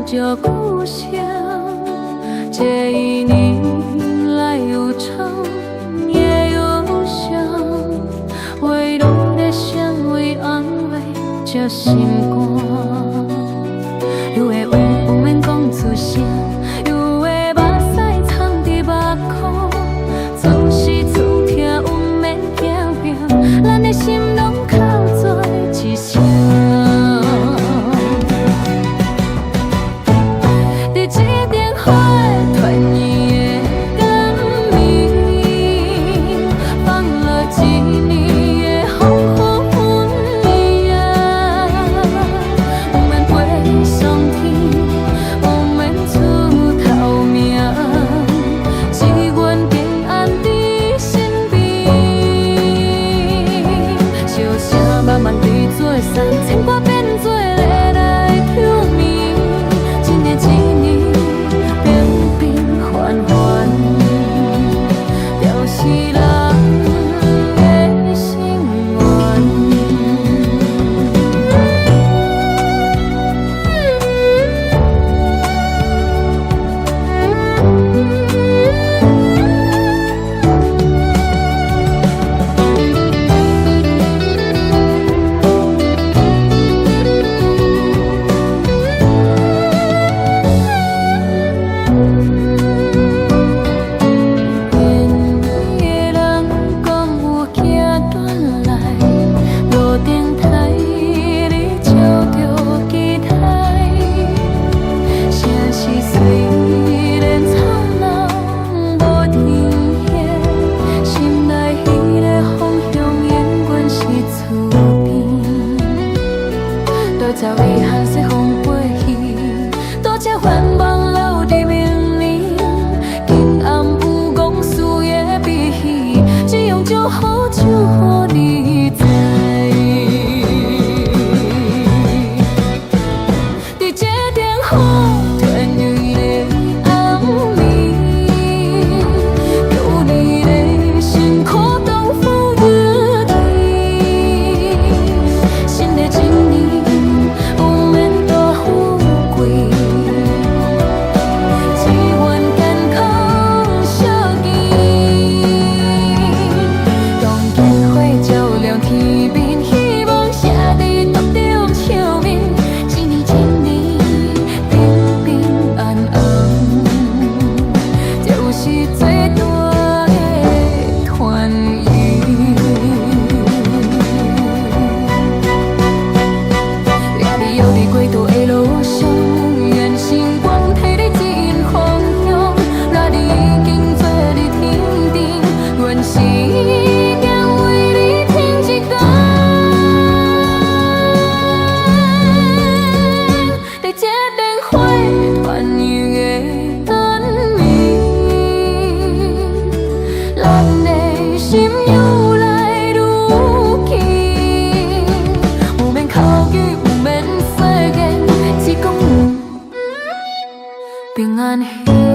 这故乡，这一年来有长也有伤，为落的香，为安慰这心肝。有的话不免讲出声，有的目屎藏伫目眶，总是厝疼不免拼拼，咱的心拢靠做一声。牵挂变做个来救命，一年一年平平凡凡，就是人的心愿。才遗憾随风飞去，多谢繁忙留伫明年。今暗有讲事的悲喜，只用祝福祝福你知。伫这电话团圆的暗暝，有你的辛苦都付不起。新的一年。平安。